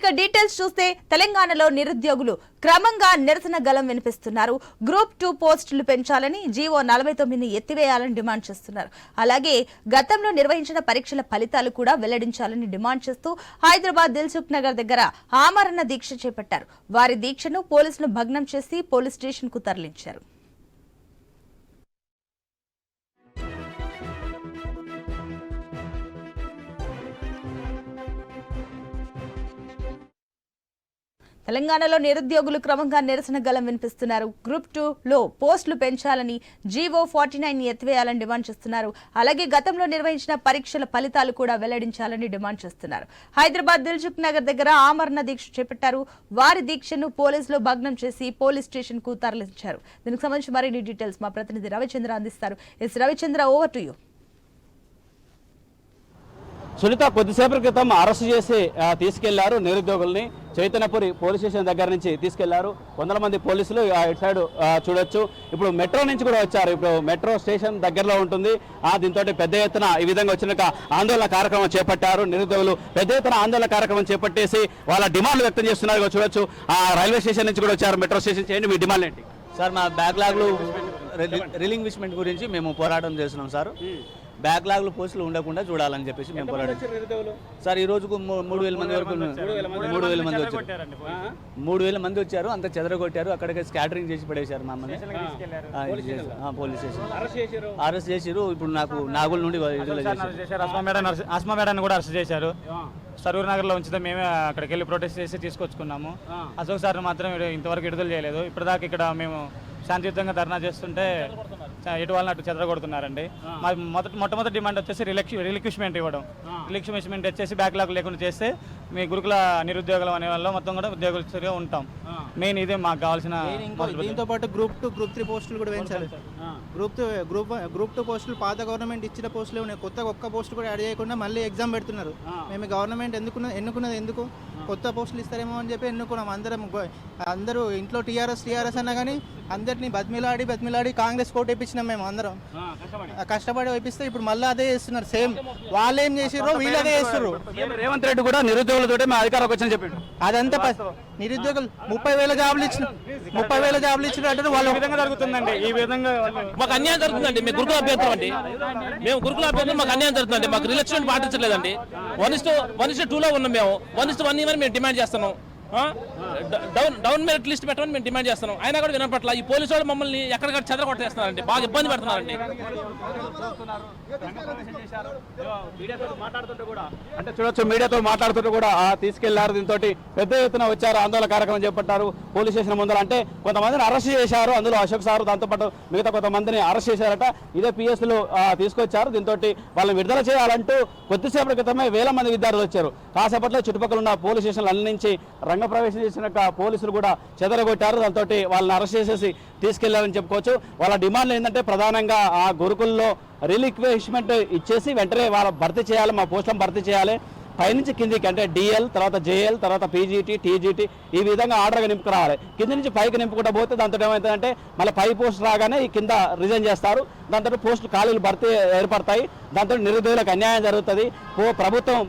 ఇక డీటెయిల్స్ చూస్తే తెలంగాణలో నిరుద్యోగులు క్రమంగా నిరసన గళం వినిపిస్తున్నారు. గ్రూప్ 2 పోస్టులు పెంచాలని జీవో 49ని ఎత్తివేయాలని డిమాండ్ చేస్తున్నారు. అలాగే గతంలో నిర్వహించిన పరీక్షల ఫలితాలు కూడా వెల్లడించాలని డిమాండ్ చేస్తూ హైదరాబాద్ దిల్సుఖ్ నగర్ దగ్గర ఆమరణ దీక్ష చేపట్టారు. వారి దీక్షను పోలీసులు భగ్నం చేసి పోలీస్ స్టేషన్ కు తరలించారు. తెలంగాణలో నిరుద్యోగులు క్రమంగా నిరసన గళం వినిపిస్తున్నారు. గ్రూప్ 2లో పోస్టులు పెంచాలని జీవో 49ని ఎత్తివేయాలని డిమాండ్ చేస్తున్నారు. అలాగే గతంలో నిర్వహించిన పరీక్షల ఫలితాలు కూడా వెల్లడించాలని డిమాండ్ చేస్తున్నారు. హైదరాబాద్ దిల్సుఖ్ నగర్ దగ్గర ఆమరణ దీక్ష చేపట్టారు. వారి దీక్షను పోలీసులు భగ్నం చేసి పోలీస్ స్టేషన్ కు తరలించారు. దీనికి సంబంధించి మరిన్ని డీటెయిల్స్ మా ప్రతినిధి రవిచంద్ర అందిస్తారు. Ravichandra, over to you. Sunita, కొద్దిసేపటి క్రితం అరెస్ట్ చేసి తీసుకెళ్లారు నిరుద్యోగుల్ని. చైతన్యపురి పోలీస్ స్టేషన్ దగ్గర నుంచి తీసుకెళ్లారు. వందల మంది పోలీసులు ఇటు సైడ్ చూడొచ్చు. ఇప్పుడు మెట్రో నుంచి కూడా వచ్చారు. ఇప్పుడు మెట్రో స్టేషన్ దగ్గరలో ఉంటుంది. దీంతో పెద్ద ఎత్తున ఈ విధంగా వచ్చినాక ఆందోళన కార్యక్రమం చేపట్టారు. నిరుద్యోగులు పెద్ద ఎత్తున ఆందోళన కార్యక్రమం చేపట్టేసి వాళ్ళ డిమాండ్లు వ్యక్తం చేస్తున్నారు. చూడొచ్చు, రైల్వే స్టేషన్ నుంచి కూడా వచ్చారు. మెట్రో స్టేషన్ చేయండి, మీ డిమాండ్ ఏంటి? సార్, మా బ్యాక్లాగ్లు రిలింగ్విష్మెంట్ గురించి మేము పోరాటం చేస్తున్నాం సార్. బ్యాక్లాగ్లు పోస్టులు ఉండకుండా చూడాలని చెప్పేసి మేము పోరాటం. సార్, ఈ రోజుకు 3,000 మంది వరకు 3,000 మంది వచ్చారు. 3,000 మంది వచ్చారు. అంత చెదరగొట్టారు. అక్కడికి స్కాటరింగ్ చేసి పడేశారు మమ్మల్ని పోలీస్ స్టేషన్ అరెస్ట్ చేశారు. ఇప్పుడు నాకు నాగుల నుండి ఆస్మా మేడాన్ని కూడా అరెస్ట్ చేశారు. సరూర్ నగర్ లో ఉంచితే మేమే అక్కడికి వెళ్ళి ప్రొటెస్ట్ చేసి తీసుకొచ్చుకున్నాము. అశోక్ సార్ మాత్రం ఇంతవరకు విడుదల చేయలేదు. ఇప్పటిదాకా ఇక్కడ మేము శాంతియుతంగా ధర్నా చేస్తుంటే ఎటు వాళ్ళని అటు చెదరగొడుతున్నారండి. మా మొట్టమొదటి డిమాండ్ వచ్చేసి రిలిక్విష్మెంట్ ఇవ్వడం. రిలిక్విష్మెంట్ వచ్చేసి బ్యాక్లాగ్ లేకుండా చేస్తే మీ గురుకుల నిరుద్యోగులు అనే వాళ్ళు మొత్తం కూడా ఉద్యోగులుగా ఉంటాం. మెయిన్ ఇదే మాకు కావాల్సిన. దీంతో పాటు గ్రూప్ 2, గ్రూప్ 3 పోస్టులు కూడా పెంచాలి. గ్రూప్ 2 పోస్టులు పాత గవర్నమెంట్ ఇచ్చిన పోస్టులు ఉన్నాయి. కొత్తగా ఒక్క పోస్టు కూడా యాడ్ చేయకుండా మళ్ళీ ఎగ్జామ్ పెడుతున్నారు. మేము గవర్నమెంట్ ఎన్నుకున్నది ఎందుకు? కొత్త పోస్టులు ఇస్తారేమో అని చెప్పి ఎన్నుకున్నాం. అందరూ ఇంట్లో టీఆర్ఎస్ అన్నా కానీ అందరినీ బతిమిలాడి కాంగ్రెస్ కోట్ వేయించినాం. మేము అందరం కష్టపడి వేపిస్తే ఇప్పుడు మళ్ళీ అదే చేస్తున్నారు. సేమ్ వాళ్ళు ఏం చేసారో వీళ్ళు అదే చేస్తారు. రేవంత్ రెడ్డి కూడా నిరుద్యోగులతో మా అధికారం వచ్చని చెప్పాడు. అదంతా నిరుద్యోగులు 30,000 జాబులు ఇచ్చినట్టు వాళ్ళు విధంగా జరుగుతుందండి. ఈ విధంగా మాకు అన్యాయం జరుగుతుందండి. మేము గురుకుల అభ్యర్థులు అండి. మేము గురుకుల అభ్యర్థులు, మాకు అన్యాయం జరుగుతుందండి. మాకు రిలక్షన్ పాటించలేదండి. 1:2లో ఉన్నాం. మేము 1:1 ఇవ్వని మేము డిమాండ్ చేస్తున్నాం. డౌన్ మెరిట్ లిస్ట్ పెట్టమని మేము డిమాండ్ చేస్తున్నాం. అయినా కూడా వినపట్ల. ఈ పోలీసు వాళ్ళు మమ్మల్ని ఎక్కడికక్కడ చెదరగొట్టేస్తున్నారండి. బాగా ఇబ్బంది పెడుతున్నారండి. అంటే చూడొచ్చు, మీడియాతో మాట్లాడుతుంటే కూడా తీసుకెళ్లారు. దీంతో పెద్ద ఎత్తున వచ్చారు, ఆందోళన కార్యక్రమం చేపట్టారు పోలీస్ స్టేషన్ ముందర. అంటే కొంతమందిని అరెస్ట్ చేశారు. అందులో అశోక్ సార్, దాంతోపాటు మిగతా కొంతమందిని అరెస్ట్ చేశారట. ఇదే పిఎస్లు తీసుకొచ్చారు. దీంతో వాళ్ళని విడుదల చేయాలంటూ కొద్దిసేపటి క్రితమే వేల మంది విద్యార్థులు వచ్చారు. కాసేపట్లో చుట్టుపక్కల ఉన్న పోలీస్ స్టేషన్లు అన్ని నుంచి రంగప్రవేశం చేసిన పోలీసులు కూడా చెదరగొట్టారు. దాంతో వాళ్ళని అరెస్ట్ చేసేసి తీసుకెళ్లారని చెప్పుకోవచ్చు. వాళ్ళ డిమాండ్లు ఏంటంటే ప్రధానంగా ఆ గురుకుల్లో రిలిక్విష్మెంట్ ఇచ్చేసి వెంటనే వాళ్ళ భర్తీ చేయాలి, మా పోస్టులను భర్తీ చేయాలి. పైనుంచి కిందికి అంటే డిఎల్, తర్వాత జేఎల్, తర్వాత పీజీటీ, టీజీటీ ఈ విధంగా ఆర్డర్గా నింపుకురావాలి. కింద నుంచి పైకి నింపుకుంటూ పోతే దాంతో ఏమవుతుందంటే మళ్ళీ పై పోస్ట్ రాగానే ఈ కింద రిజైన్ చేస్తారు. దాంతో పోస్టులు ఖాళీలు భర్తీ ఏర్పడతాయి. దాంతో నిరుద్యోగులకు అన్యాయం జరుగుతుంది. ప్రభుత్వం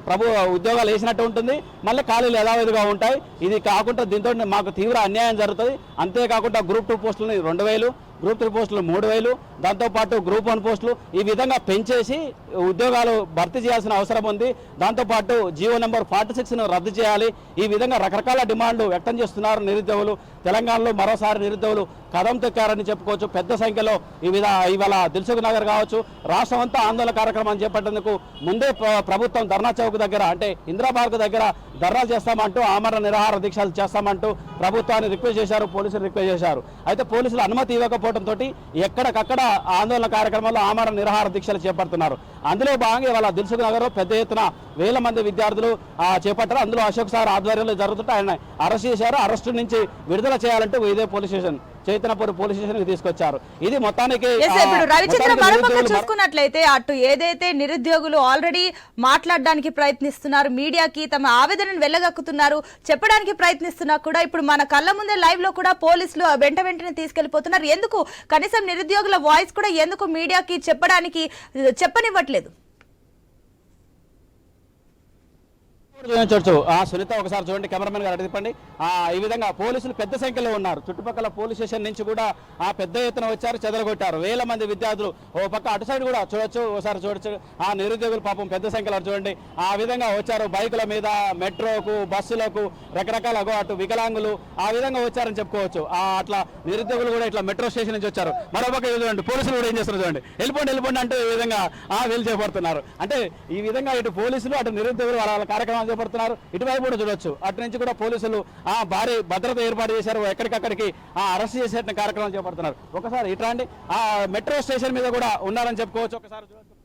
ఉద్యోగాలు వేసినట్టు ఉంటుంది, మళ్ళీ ఖాళీలు యథావిధిగా ఉంటాయి. ఇది కాకుండా దీంతో మాకు తీవ్ర అన్యాయం జరుగుతుంది. అంతేకాకుండా గ్రూప్ 2 పోస్టులని 2,000, గ్రూప్ 3 పోస్టులు 3,000, దాంతోపాటు గ్రూప్ 1 పోస్టులు ఈ విధంగా పెంచేసి ఉద్యోగాలు భర్తీ చేయాల్సిన అవసరం ఉంది. దాంతోపాటు జీవో నెంబర్ 46ను రద్దు చేయాలి. ఈ విధంగా రకరకాల డిమాండ్లు వ్యక్తం చేస్తున్నారు నిరుద్యోగులు. తెలంగాణలో మరోసారి నిరుద్యోగులు కదం తొక్కారని చెప్పుకోవచ్చు. పెద్ద సంఖ్యలో ఇవాళ దిల్సుఖ్ నగర్ కావచ్చు, రాష్ట్రం అంతా ఆందోళన కార్యక్రమం చేపట్టేందుకు ముందే ప్రభుత్వం ధర్నా చౌక్ దగ్గర అంటే ఇందిరాపార్క్ దగ్గర ధర్నాలు చేస్తామంటూ, ఆమరణ నిరాహార దీక్షలు చేస్తామంటూ ప్రభుత్వాన్ని రిక్వెస్ట్ చేశారు, పోలీసులు రిక్వెస్ట్ చేశారు. అయితే పోలీసులు అనుమతి ఇవ్వకపోవడంతో ఎక్కడికక్కడ ఆందోళన కార్యక్రమంలో ఆమరణ నిరాహార దీక్షలు చేపడుతున్నారు. అందులో భాగంగా ఇవాళ దిల్సుఖ్ నగర్ పెద్ద ఎత్తున వేల మంది విద్యార్థులు చేపట్టారు. అందులో అశోక్ సార్ ఆధ్వర్యంలో జరుగుతుంటే ఆయన అరెస్ట్ చేశారు. అరెస్టు నుంచి విడుదల చేయాలంటూ ఇదే police station, Chaitanyapuri police station కి తీసుకొచ్చారు. ఇది మొత్తానికి రవిచంద్ర మరోపక్క చూసుకున్నట్లయితే అటు ఏదైతే నిరుద్యోగులు ఆల్రెడీ మాట్లాడడానికి ప్రయత్నిస్తున్నారు, మీడియాకి తమ ఆవేదనను వెళ్ళగక్కుతున్నారు, చెప్పడానికి ప్రయత్నిస్తున్నా కూడా ఇప్పుడు మన కళ్ళ ముందే లైవ్ లో కూడా పోలీసులు వెంటనే తీసుకెళ్లిపోతున్నారు. ఎందుకు కనీసం నిరుద్యోగుల వాయిస్ కూడా ఎందుకు మీడియాకి చెప్పనివ్వట్లేదు? చూడొచ్చు సునీత ఒకసారి చూడండి, కెమెరామెన్ గారు తిప్పండి. ఈ విధంగా పోలీసులు పెద్ద సంఖ్యలో ఉన్నారు. చుట్టుపక్కల పోలీస్ స్టేషన్ నుంచి కూడా పెద్ద ఎత్తున వచ్చారు, చెదరగొట్టారు. వేల మంది విద్యార్థులు ఓ పక్క అటు సైడ్ కూడా చూడొచ్చు, ఒకసారి చూడొచ్చు. నిరుద్యోగులు పాపం పెద్ద సంఖ్యలో చూడండి ఆ విధంగా వచ్చారు. బైకుల మీద, మెట్రోకు, బస్సులకు, రకరకాల అటు వికలాంగులు ఆ విధంగా వచ్చారని చెప్పుకోవచ్చు. అట్లా నిరుద్యోగులు కూడా ఇట్లా మెట్రో స్టేషన్ నుంచి వచ్చారు. మరోపక్క చూడండి పోలీసులు కూడా ఏం చేస్తున్నారు చూడండి, వెళ్ళిపోండి అంటే ఈ విధంగా వీళ్ళు చేపడుతున్నారు. అంటే ఈ విధంగా ఇటు పోలీసులు అటు నిరుద్యోగులు వాళ్ళ కార్యక్రమాలు చేపడుతున్నారు. ఇటువైపు కూడా చూడొచ్చు, అటు నుంచి కూడా పోలీసులు భారీ భద్రత ఏర్పాటు చేశారు. ఎక్కడికక్కడికి అరెస్ట్ చేసే కార్యక్రమాలు చేపడుతున్నారు. ఒకసారి ఇట్లాంటి మెట్రో స్టేషన్ మీద కూడా ఉన్నారని చెప్పుకోవచ్చు. ఒకసారి చూడొచ్చు.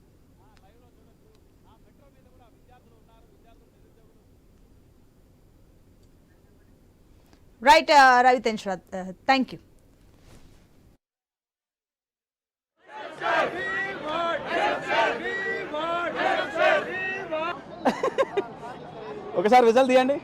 Right Ravitendra, thank you. ఒకసారి విజువల్ తీయండి.